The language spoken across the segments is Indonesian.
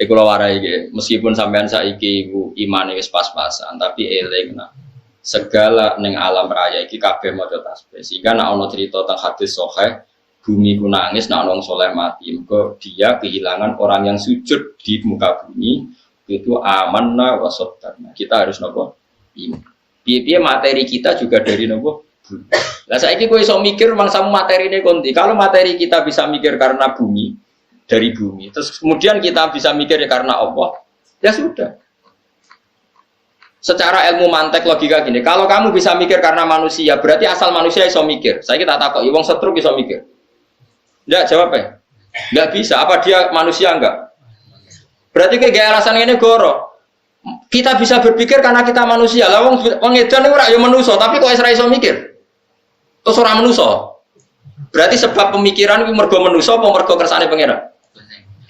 Kula warai nggih, meskipun sampean saiki iku imane wis pas-pasan, tapi eling nah. Segala ning alam raya iki kabeh maca tasbih. Sehingga nek ana cerita teng hadis sahih, bumi ku nangis nek wong saleh mati. Mergo dia kehilangan orang yang sujud di muka bumi, itu amanna wa saddaqna. Kita harus napa? Iman. Piye-piye materi kita juga dari napa? Bumi. Lah saiki kowe iso mikir mangsamu materine konti. Kalau materi kita bisa mikir karena bumi, dari bumi. Terus kemudian kita bisa mikir karena Allah. Ya sudah. Secara ilmu mantek logika gini, kalau kamu bisa mikir karena manusia, berarti asal manusia iso mikir. Saya kita takut, wong setruk iso mikir. Enggak, jawab ya. Enggak bisa. Apa dia manusia enggak? Berarti kayak alasan ini goro. Kita bisa berpikir karena kita manusia. Lah wong edan ora ya manusa, tapi kok ora iso mikir. Terus ora manusa. Berarti sebab pemikiran itu mergo manusa apa mergo kersane pangeran?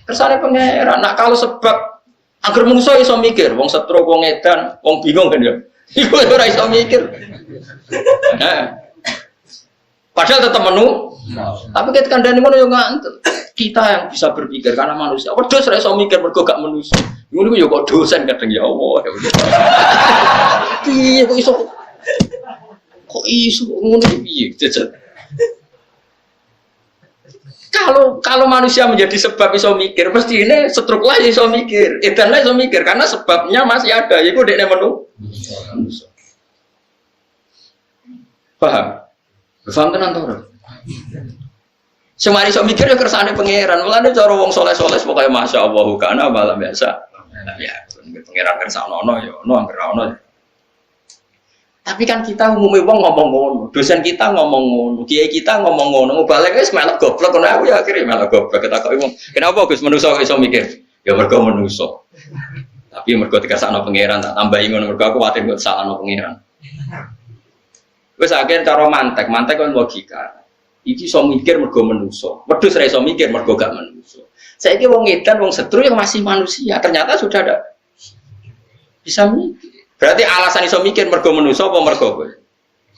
Kersane pangeran. Nah, kalau sebab agar manusia iso mikir, wong setruk, wong edan, wong bingung kan ya. Iku ora iso mikir. Nah. Padahal tetap tapi kita kandhane ngono yo ngantuk. Kita yang bisa berpikir karena manusia. Wedhus ora iso mikir mergo gak manusia. Ngono yo kok dosen kadang ya Allah. Piye kok iso? Kok iso ngono piye? Jajan. Kalau manusia menjadi sebab iso mikir, mesti ini setruk lah iso mikir, edan lah iso mikir, karena sebabnya masih ada, yaitu dekne manusia. Paham? Paham tenan to ora? Semari iso mikir ya kersane pangeran, mulane cara wong saleh-saleh pokoke masyaallah kana malam biasa. Ya, pangeran kersane ono ya ono anggere ono. Tapi kan kita umumnya wong ngomong ngono, dosen kita ngomong ngono, kiai kita ngomong ngono, balik wis melok goblok ngono aku ya akhire melok goblok ketakoki wong. Kenapa Gus manusa kok iso mikir? Ya mergo manusa. Tapi mergo dikasakno pangeran tak tambahi ngono mergo aku kuwatir kok salahno pangeran. Wis akhire cara mantek kan logika. Iki iso mikir mergo manusa. Wedhus ora iso mikir mergo gak manusa. Saiki wong edan wong setru yang masih manusia, ternyata sudah ada bisa mikir. Berarti alasan iso mikir mergo manusa apa mergo kowe?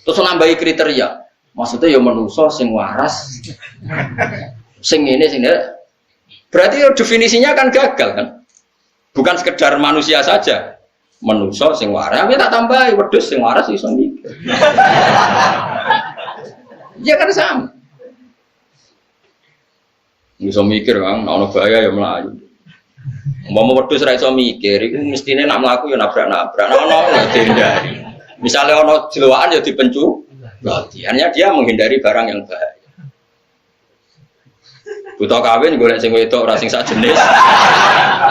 Terus nambahi kriteria. Maksudnya ya manusa sing waras. Sing ngene sing berarti definisinya kan gagal kan? Bukan sekedar manusia saja. Manusa sing waras, tapi tak tambahi wedhus sing waras iso mikir. Ya kan sama. Iso mikir kan, ana bahaya ya mlayu. Mau wedhus ra iso mikir, iku mestine nak mlaku ya nabrak-nabrak. Ono dihindari. Misale ono jelowakan ya dipencu. Artinya dia menghindari barang yang bahaya. Buta kawin golek sing wedok ora sing sak jenis.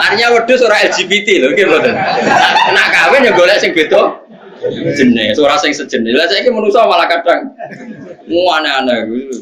Artinya wedhus ora LGBT lho nggih mboten. Nak kawin ya golek sing beda jenis, ora sing sejenis. Lah saiki manusa malah kadang aneh-aneh gitu.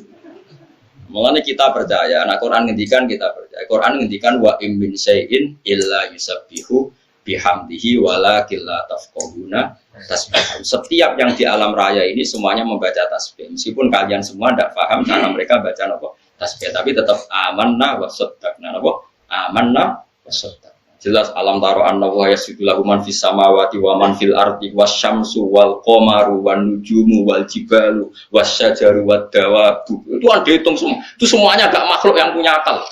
Mulane kita percaya, nah Quran ngendikan kita percaya. Quran ngendikan wa min syai'in illa yusabbihu bihamdihi walakin la tafqahuna tasbih. Setiap yang di alam raya ini semuanya membaca tasbih. Meskipun kalian semua tidak paham karena mereka baca apa? Tasbih, tapi tetap amanna wa saddaqna apa? Amanna wa saddaqna. Jelas alam taro anna wa yasjudu lahu man fis samawati wa man fil ardi wasyamsu wal qamaru wan nujumu wal jibalu wasyajaru wad dawabu. Itu kan dihitung semua. Itu semuanya enggak makhluk yang punya akal.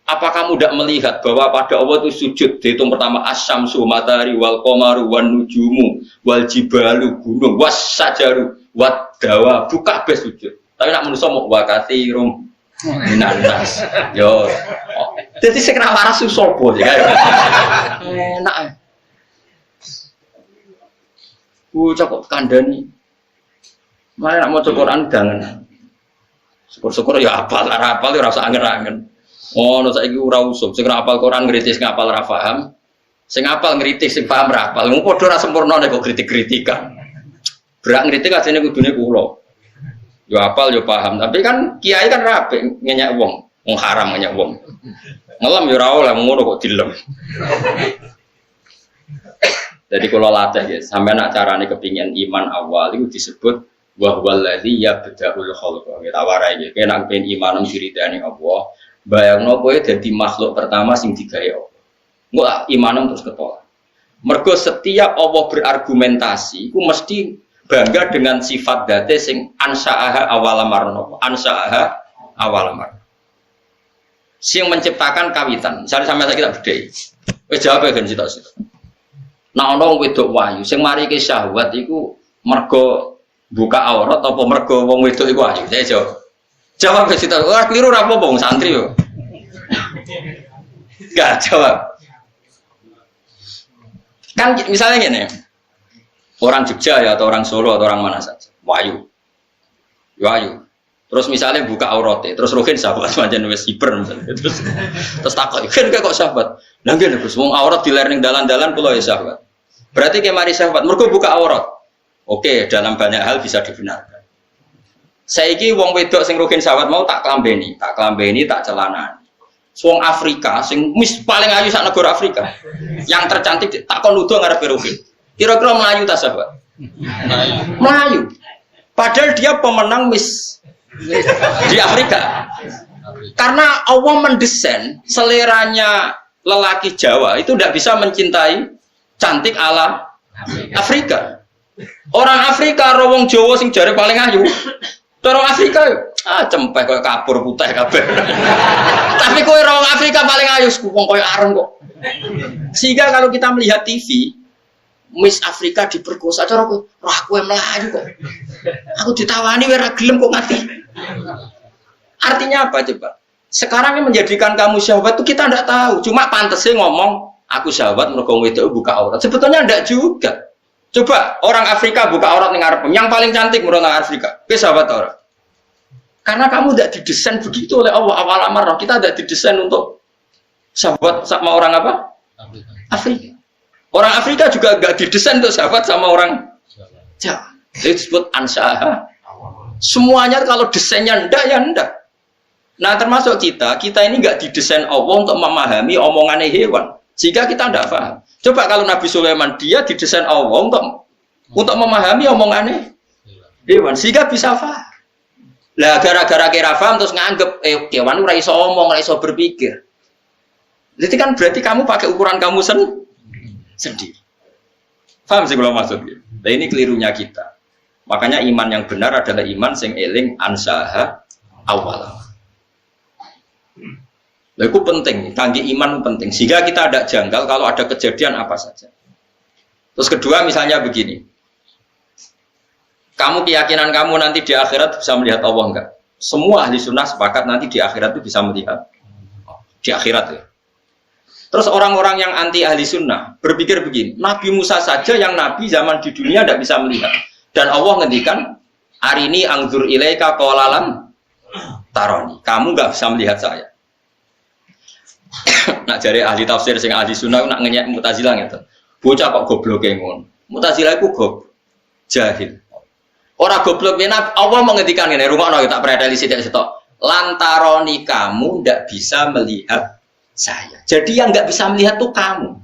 Apa kamu tidak melihat bahwa pada Allah itu sujud dihitung pertama asyamsu matahari wal qamaru wan nujumu wal jibalu gunung wasyajaru wad dawabu kabeh sujud. Tapi nak manusa mau wa katsirum minanas. Yo. Jadi sing ra waras sapa ya. Enak. Cukup kandhani. Mare nak maca Quran dangan. Syukur-syukur ya apal, ora apal ora usah angen-angen. Ono saiki ora usum, sing ra apal Quran ngritis ngapal ra paham. Sing apal ngritis sing paham ra apal. Wong padha ora sempurna nek kok kritik-kritikan. Berak ngritik ajene kudune kula. Yo apal yo paham, tapi kan kiai kan rapi ngenyek wong haram ngenyek wong. Ngelam ya ora oleh ngono kok dilem. Jadi kalau latih ya, sampai nak carane kepingin iman awal itu disebut wa huwallazi yabda'ul khalqa. Kita warai ya, kena kepengin iman diridani Allah. Bayangno kowe dadi makhluk pertama sing digawe Allah. Engko imanem terus ketolak. Mergo setiap Allah berargumentasi iku mesti bangga dengan sifat dzate sing ansa'aha awala marno. Ansa'aha awala marno. Sing menciptakan kawitan. Misalnya sampai kita bedhei. Wis jawab kan sitok-sitok. Nah ono wedok wayu sing mari ke syahwat iku mergo buka aurat apa mergo wong wedok iku ayu. Saya jawab. Jawab ke sitok. Ora keliru ora apa-apa wong santri yo. Enggak jawab. Kan misalnya gini. Orang Jogja ya atau orang Solo atau orang mana saja. Wayu. Wayu. Terus misalnya buka auratnya, terus rohin sahabat macam wes hiper misalnya, terus takut, kan kok sahabat, nanti nih wong aurat di learning dalan-dalan pulau ya sahabat. Berarti kayak mari sahabat, mereka buka aurat, oke dalam banyak hal bisa dibenarkan. Saiki wong wedok sing rohin sahabat mau tak klambeni, tak celana. Wong Afrika, sing paling ayu sak negara Afrika, yang tercantik tak kon nuduh ngarep rohin. Kira-kira Melayu tak sahabat? Melayu. Padahal dia pemenang Miss di Afrika. Karena Allah mendesain seleranya lelaki Jawa itu tidak bisa mencintai cantik ala Afrika. Orang Afrika rawong Jawa sing jare paling ayu. Orang Afrika cempek koyo kapur putih kabeh. Tapi kowe rawong Afrika paling ayu wong koyo areng kok. Sehingga kalau kita melihat TV Miss Afrika diperkosa cara kowe Melayu kok. Aku ditawani ora gelem kok mati. Artinya apa coba? Sekarang yang menjadikan kamu syahwat itu kita tidak tahu. Cuma pantasnya ngomong aku syahwat mergo wedok buka aurat. Sebetulnya tidak juga. Coba orang Afrika buka aurat ning arep. Yang paling cantik menurut orang Afrika. Kowe syahwat ora? Karena kamu tidak didesain begitu oleh Allah awal amar. Kita tidak didesain untuk syahwat sama orang apa? Afrika. Orang Afrika juga enggak didesain untuk syahwat sama orang Jawa. Itu disebut ansyaha. Semuanya kalau desainnya ndak ya ndak. Nah termasuk kita ini nggak didesain Allah untuk memahami omongannya hewan, sehingga kita ndak paham. Coba kalau Nabi Sulaiman dia didesain Allah untuk memahami omongannya hewan, sehingga bisa paham. Lah gara-gara kira paham terus nganggep kewan ora iso omong, ora iso berpikir. Jadi kan berarti kamu pakai ukuran kamu sendiri. Paham sih kalau maksudnya? Nah ini kelirunya kita. Makanya iman yang benar adalah iman sing eling ansaha awal. Itu penting, kangge iman penting. Sehingga kita ada janggal kalau ada kejadian apa saja. Terus kedua misalnya begini. Kamu keyakinan kamu nanti di akhirat bisa melihat Allah enggak? Semua ahli sunnah sepakat nanti di akhirat itu bisa melihat. Di akhirat ya. Terus orang-orang yang anti ahli sunnah berpikir begini. Nabi Musa saja yang nabi zaman di dunia tidak bisa melihat. Dan Allah ngendikan, arini angzur ilaika qolalam taroni. Kamu nggak bisa melihat saya. Nak jari ahli tafsir sing ahli sunnah nak ngenyek Mu'tazilah gitu. Bocah kok goblok ngono. Mu'tazilah iku goblok, jahil. Orang goblok benar. Allah menghentikan ini. Rumah tak pernah sithik sitok. Lantaroni kamu ndak bisa melihat saya. Jadi yang nggak bisa melihat tuh kamu.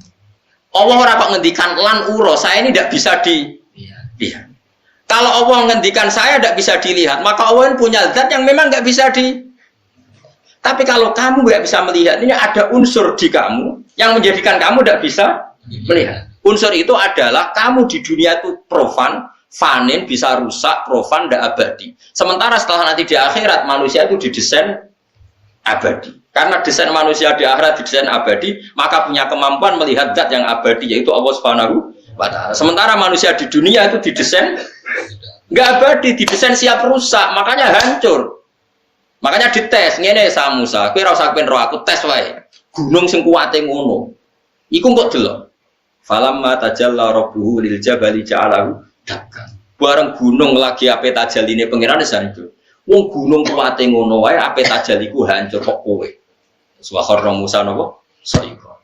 Allah ora kok ngendikan lan uro. Saya ini ndak bisa dilihat. Kalau Allah menghentikan saya tidak bisa dilihat, maka Allah punya zat yang memang nggak bisa Tapi kalau kamu nggak bisa melihat, ini ada unsur di kamu yang menjadikan kamu tidak bisa melihat. Unsur itu adalah kamu di dunia itu profan, fanin, bisa rusak, profan, tidak abadi. Sementara setelah nanti di akhirat manusia itu didesain abadi. Karena desain manusia di akhirat didesain abadi, maka punya kemampuan melihat zat yang abadi, yaitu Allah Subhanahu wa Ta'ala. Sementara manusia di dunia itu didesain nggak abadi, didesain siap rusak, makanya hancur. Makanya dites, ngene sa Musa, kowe ora usah ben ro aku tes wae. Gunung sing kuwate ngono. Iku kok delok. Falamma tajalla rabbuhu lil jabali ja'alahu dakkan. Bareng gunung lagi ape tajaline pangeran wis hancur. Wong gunung kuwate ngono wae ape tajaliku hancur kok kowe. Suwakar Musa napa? Saiko.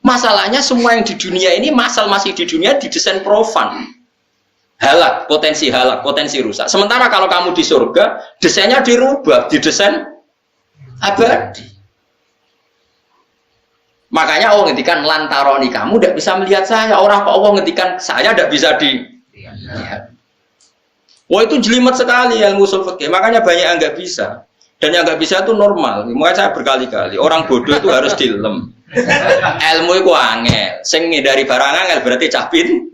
Masalahnya semua yang di dunia ini masih di dunia didesain profan. Halak, potensi rusak. Sementara kalau kamu di surga, desainnya dirubah, didesain abadi. Makanya Allah ngendikan lantaroni kamu tidak bisa melihat saya. Orang kok Allah ngendikan saya tidak bisa dilihat. Wah itu jelimet sekali ilmu ushul fikih. Makanya banyak yang nggak bisa. Dan yang nggak bisa itu normal. Makanya saya berkali-kali orang bodoh itu harus dilem. Ilmu itu angel. Sing dari barang angel berarti capin.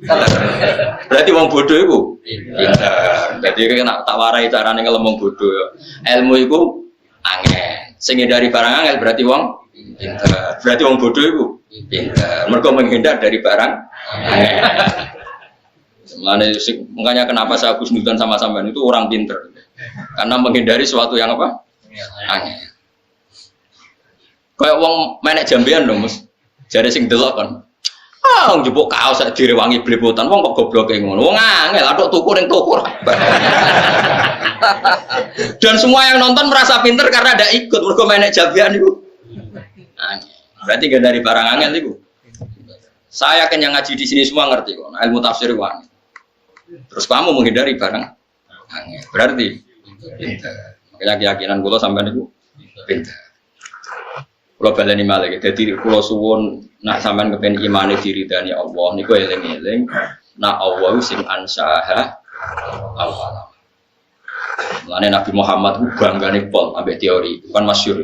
Berarti wong bodoh itu pinter. Jadi kena tak warai carane ngelem wong bodoh. Ilmu itu angel. Sing dari barang angel berarti wong pinter. Berarti wong bodoh iku pinter. Mergo menghindar dari barang angel. Makanya kenapa saya husnudzon sama sampean itu orang pinter. Karena menghindari sesuatu yang apa? Angel. Kayak wong menek jambean lho, Mas. Jare sing delok kan. Ah, wong jupuk kaos sak direwangi blepotan, wong kok gobloke ngono. Wong angel atok tuku ning toko. Dan semua yang nonton merasa pinter karena ada ikut mergo menek jambean iku. Angel. Berarti gak dari barang angel iku. Saya kan yang ngaji di sini semua ngerti kok. Ilmu tafsir ku angel. Terus kamu menghindari barang angel. Berarti pinter. Makanya keyakinan kula sampean niku pinter. Kula baleni malih. Dadi kula suwun nak sampean kepen imane diridani Allah niku eling-eling nak Allah sing ansaha awal. Mulane Nabi Muhammad banggane pol ambek teori, bukan masyhur.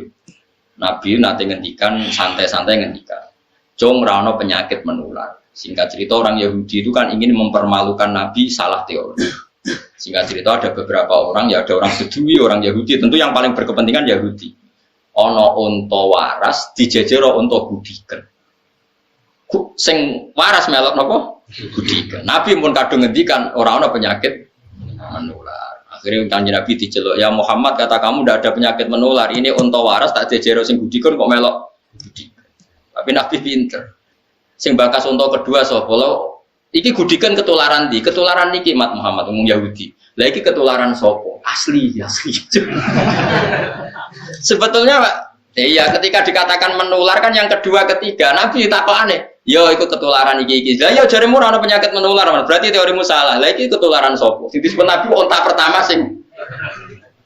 Nabi nate ngendikan santai-santai ngendikan, "Cung ra ono penyakit menular." Singkat cerita orang Yahudi itu kan ingin mempermalukan Nabi, salah teori. Singkat cerita ada beberapa orang, ya ada orang Bedui, orang Yahudi, tentu yang paling berkepentingan Yahudi. Ono unta waras dijejero unta gudiken. Sing waras melok napa? Gudiken. Nabi pun kadung ngendikan ora ono penyakit menular. Akhirnya Kanjeng Nabi diceluk, "Ya Muhammad, kata kamu tidak ada penyakit menular. Ini unta waras tak jejero sing gudiken kok melok gudiken." Tapi Nabi pinter. Sing bakas unta kedua sapa? Iki gudiken ketularan di, ketularan niki Mat Muhammad wong Yahudi. Lah iki ketularan sapa? Asli. Sebetulnya Pak, iya ketika dikatakan menular kan yang kedua ketiga Nabi takokane, yo iku ketularan iki. Lah yo jaremu ora ana penyakit menular, berarti teorimu salah. Lah iki ketularan sapa? Sing disebut Nabi unta pertama sing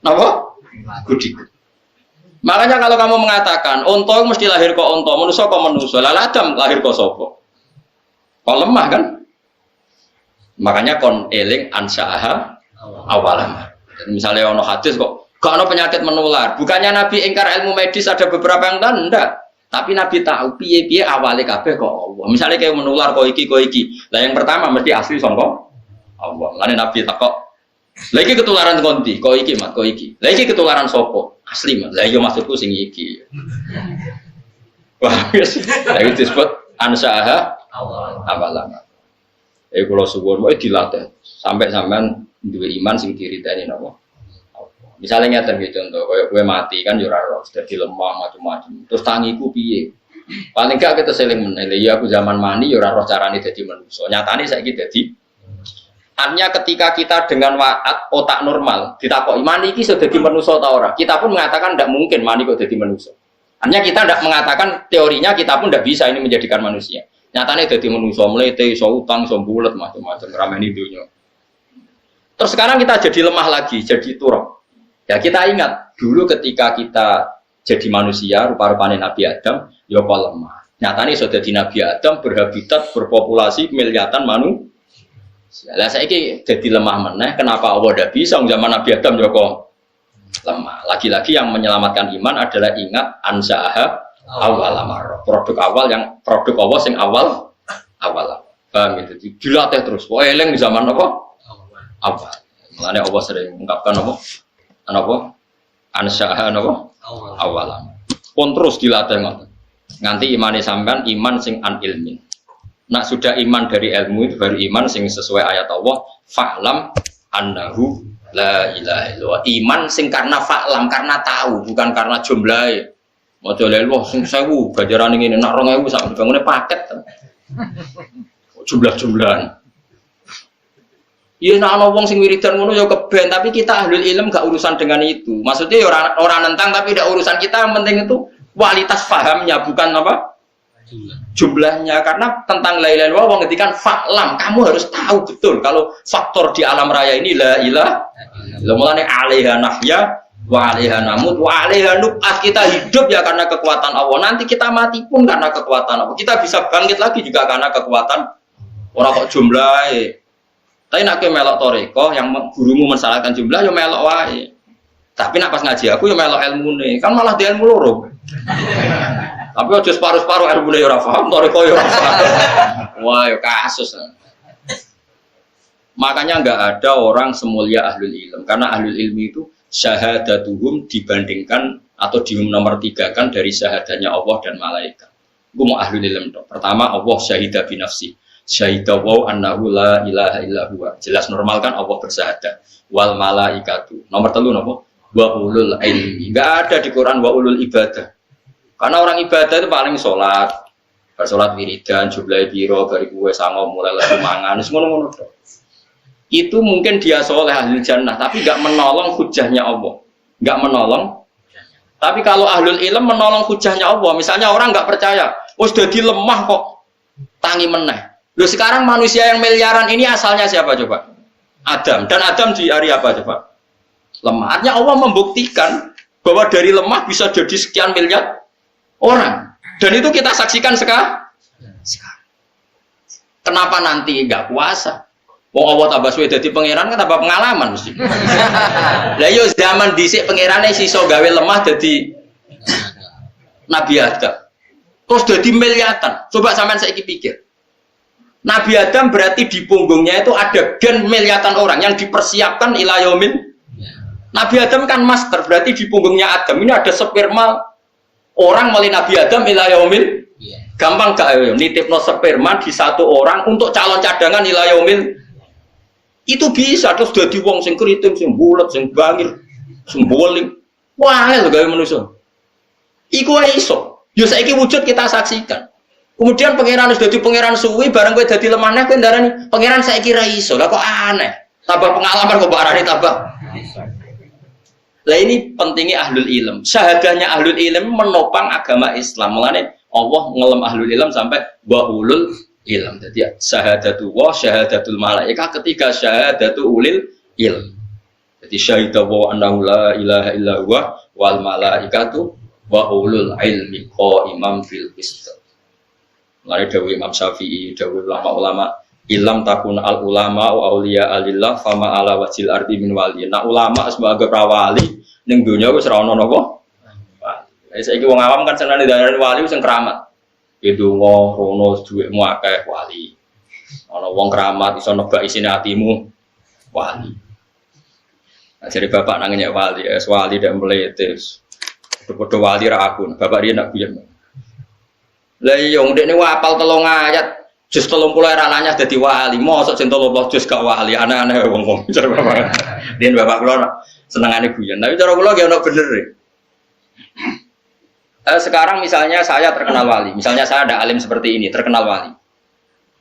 napa? Gudik. Makanya kalau kamu mengatakan unta mesti lahir kok unta, manusa kok manusa. Lah Adam lahir kok sapa? Kok lemah kan? Makanya kon eling ansaaha awalan. Misalnya ono hadis kok gak ada penyakit menular. Bukannya Nabi ingkar ilmu medis ada beberapa yang enggak. Tapi Nabi tahu piye-piye awale kabeh kok Allah. Misalnya kayak menular kok iki. Lah yang pertama mesti asli sangka Allah. Lane Nabi takok, "Lah iki ketularan konti, kok iki Mat, kok iki. Lah iki ketularan sapa? Asli Mat. Lah iya maksudku sing iki." Wah, ya itu disebut ansaaha awalan. Kula suwun wae dilatih sampai sampean duwe iman sing diridani napa. Misalnya ngeten iki contoh, koyo kowe mati kan yo ora roh, dadi lemah macam-macam. Terus tangiku piye? Paling gak kita seling menele, ya aku zaman mani yo ora roh carane dadi manusa. Nyatane saiki dadi artinya ketika kita dengan otak normal ditakoki mani iki iso dadi manusa ta ora? Kita pun mengatakan ndak mungkin mani kok dadi manusa. Artinya kita ndak mengatakan teorinya kita pun ndak bisa ini menjadikan manusia. Nyatane dadi manusa mlete iso utang iso bulet macam-macam ngrameni dunya. Terus sekarang kita jadi lemah lagi, jadi turun. Ya kita ingat dulu ketika kita jadi manusia rupa-rupanya Nabi Adam, ya kok lemah. Nyatanya sudah di Nabi Adam berhabitat berpopulasi miliatan manusia. Lah saiki jadi lemah meneh. Kenapa Allah tidak bisa zaman Nabi Adam ya kok lemah? Lagi-lagi yang menyelamatkan iman adalah ingat ansaaha awal amar. Produk awal yang produk Allah sing awal. Paham gitu. Dilatih terus. Wah eling di zaman apa? Awal. Mulane Allah sering mengungkapkan apa ansaaha napa awalan pun terus dilatih nganti imane sampean iman sing an ilmin. Nak sudah iman dari ilmu itu baru iman sing sesuai ayat Allah fa'lam annahu la ilaha illallah. Iman sing karena fa'lam, karena tahu, bukan karena jumlahe. Maca la ilaha sing 1000 ganjaran ngene nak 2000 sak bangune paket. Jumlah-jumlahan. Iya, nak wong sing wiridan ngono ya keben, tapi kita ahlul ilm gak urusan dengan itu. Maksudnya orang nentang tapi tidak urusan kita, yang penting itu kualitas pahamnya bukan apa? Jumlahnya. Karena tentang la ilaha illallah wong ngetikan fa'lam, kamu harus tahu betul kalau faktor di alam raya ini la ilaha illallah. Mulane 'alaiha nahya wa 'alaiha namut wa 'alaiha nub'ats. Kita hidup ya karena kekuatan Allah. Nanti kita mati pun karena kekuatan Allah. Kita bisa bangkit lagi juga karena kekuatan orang kok jumlahe. Tapi nak kowe melok toreko yang gurumu mensalahkan jumlah yo melok wae. Tapi nak pas ngaji aku yo melok ilmune, kan malah di ilmu loro. Tapi aja separuh-separuh ilmune yo ora paham, toreko yo ora paham. Wah, yo kasus. Makanya enggak ada orang semulia ahlul ilm, karena ahlul ilmi itu syahadatuhum dibandingkan atau di nomor 3 kan dari syahadanya Allah dan malaikat. Gue mau ahlul ilm dong. Pertama Allah syahidah binafsi. Syahidah wa annahu la ilaha illa huwa. Jelas normal kan Allah bersahadat. Wal malaikatu. Nomor 3 napa? Wa ulul ilmi. Enggak ada di Quran wa ulul ibadah. Karena orang ibadah itu paling sholat. Bersolat wiridan, jumlahe piro, bari kuwe sango mulai lagi mangan, ngono-ngono tok. Itu mungkin dia soleh ahli jannah, tapi enggak menolong hujahnya Allah. Enggak menolong. Tapi kalau ahlul ilm menolong hujahnya Allah, misalnya orang enggak percaya, oh sudah lemah kok tangi meneh. Loh sekarang manusia yang miliaran ini asalnya siapa coba? Adam. Dan Adam di hari apa coba? Lemah. Artinya Allah membuktikan bahwa dari lemah bisa jadi sekian miliar orang. Dan itu kita saksikan sekarang. Kenapa nanti enggak puasa? Wong Allah tambah suwe dadi pangeran kan tambah pengalaman mesti. Lah yo zaman dhisik pangerane siso gawe lemah dadi Nabi Adam. Terus dadi miliatan. Coba sampean saiki pikir. Nabi Adam berarti di punggungnya itu ada gen miliatan orang yang dipersiapkan ila yaumil. Nabi Adam kan master, berarti di punggungnya Adam ini ada sperma orang mulai Nabi Adam ila yaumil. Gampang gak ya? Nitipno sperma di satu orang untuk calon cadangan ila yaumil. Itu bisa terus dadi wong sing kriting, sing bulet, sing bangir, sing boling. Wah, lho gawe manusa. Iku wae iso. Yo saiki wujud kita saksikan. Kemudian pangeran sudah jadi pangeran suwi, barang gue jadi lemahnya, gue darani pangeran saya kira iso, lah kok aneh, tambah pengalaman kok barani tambah. Lah ini pentingnya ahlul ilm, syahadahnya ahlul ilm menopang agama Islam, mulanya Allah ngelem ahlul ilm sampai wa ulul ilm, jadi syahadatu wa syahadatul malaika ketika syahadatu ulil ilm, jadi syahidah wa annahu la ilaha illa huwa wal malaikatu wa ulul ilmi qaiman bil qist. Mulai dawuh Imam Syafi'i, dawuh ulama-ulama, ilam takun al ulama wa auliya alillah fama ala wajil ardi min wali. Nah ulama sebagai prawali ning donya wis ora ono napa. Wali. Saiki wong awam kan seneng darani wali sing keramat. Itu ngono dhuwitmu akeh wali. Ana wong keramat iso nebak isine atimu wali. Jadi bapak nangnya wali, wali dan meletes. Padha wali ra aku, bapak dia nak guyon. Lah iya ndekne apal 3 ayat, jus 30 anaknya dadi wali. Mosok sing 30 jus gak wali, aneh-aneh wong-wong. Jar bapak. Den bapak kula senengane guyon. Tapi cara kula ge ono bener. Sekarang misalnya saya terkenal wali, misalnya saya ada alim seperti ini, terkenal wali.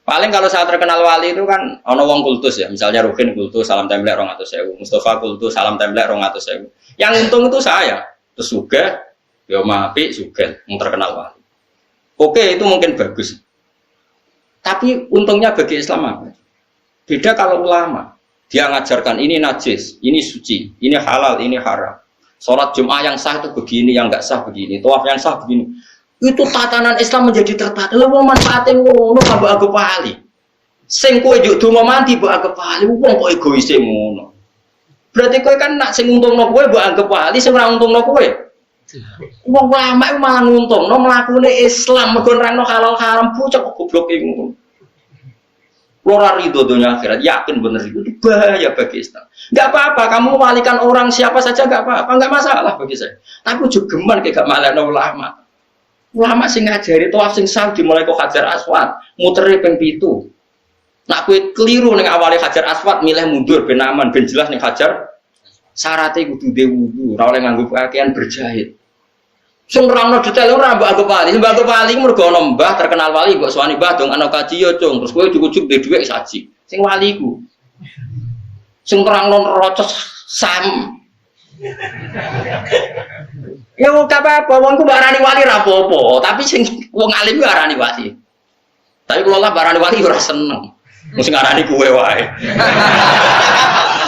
Paling kalau saya terkenal wali itu kan ono wong kultus ya, misalnya Rukin kultus salam templek 200.000, Mustafa kultus salam templek 200.000. Yang untung itu saya. Terus sugih, yo apik sugih, wong terkenal wali. Oke, itu mungkin bagus. Tapi untungnya bagi Islam apa? Beda kalau ulama. Dia ngajarkan ini najis, ini suci, ini halal, ini haram. Sholat Jum'ah yang sah itu begini, yang enggak sah begini. Tawaf yang sah begini. Itu tatanan Islam menjadi tertata. Lalu manfaatin ngono kanggo agak wali. Sing kowe njuk donga mandi mbok anggap wali, wong kok egois ngono. Berarti kowe kan nak sing untungno kowe mbok anggap wali, sing ora untungno kowe. Wong ulama itu malah nguntungno mlakune Islam mergo nerangno halal haram bocah kok goblok ngono. Ora rido dunia akhirat, yakin bener itu bahaya bagi Islam. Enggak apa-apa, kamu walikan orang siapa saja enggak apa-apa, enggak masalah bagi saya. Tapi jogeman kayak gak malekno ulama. Ulama sing ngajari tawaf sing sah dimulai kok Hajar Aswad, mutere ping 7. Nak kowe keliru ning awale Hajar Aswad milih mundur ben aman, ben jelas ning Hajar syaratnya kudu duwe wudu, ora oleh nganggo pakaian berjahit. Sing nerangno detail ora mbok anggap wali, mbok anggap wali mergo ana mbah terkenal wali mbok suwani mbah dong ana kaji yo cung, terus kowe cukup duwe dhuwit saji. Sing wali iku. Sing nerangno rocos sam. Ya ora apa-apa, wong ku barani wali ra apa-apa, tapi sing wong alim ku arani wali. Tapi kula lah barani wali ora seneng. Mesti ngarani kuwe wae.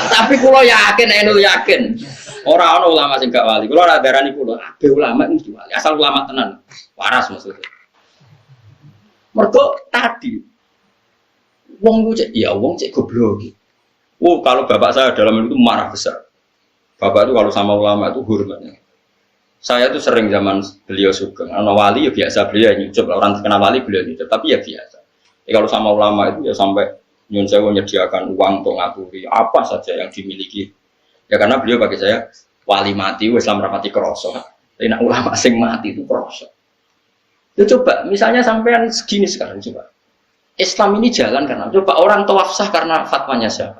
Tapi kula yakin, enul yakin. Ora ana ulama sing gak wali. Kula ora darani kula, kabeh ulama mesti wali. Asal ulama tenan. Waras maksudnya. Mergo tadi wong ku cek ya wong cek goblok. Kalau bapak saya dalam itu marah besar. Bapak itu kalau sama ulama itu hormatnya. Saya tuh sering zaman beliau sugeng. Ana wali ya biasa beliau nyucup, orang terkenal wali beliau nyucup, tapi ya biasa. Kalau sama ulama itu ya sampai nyun sewu menyediakan uang untuk ngaturi apa saja yang dimiliki. Ya karena beliau bagi saya wali mati, Islam rapati kroso. Tapi nak ulama sing mati itu proses. Ya coba, misalnya sampean segini sekarang coba. Islam ini jalan karena coba orang tawaf sah karena fatwanya siapa?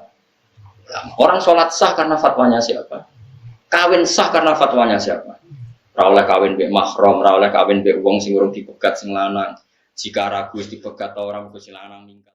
Orang sholat sah karena fatwanya siapa? Kawin sah karena fatwanya siapa? Ra oleh kawin mbek mahram, ra oleh kawin mbek wong sing urung dipegat sing lanang. Jika ragu dipegat orang ku sing lanang minggat.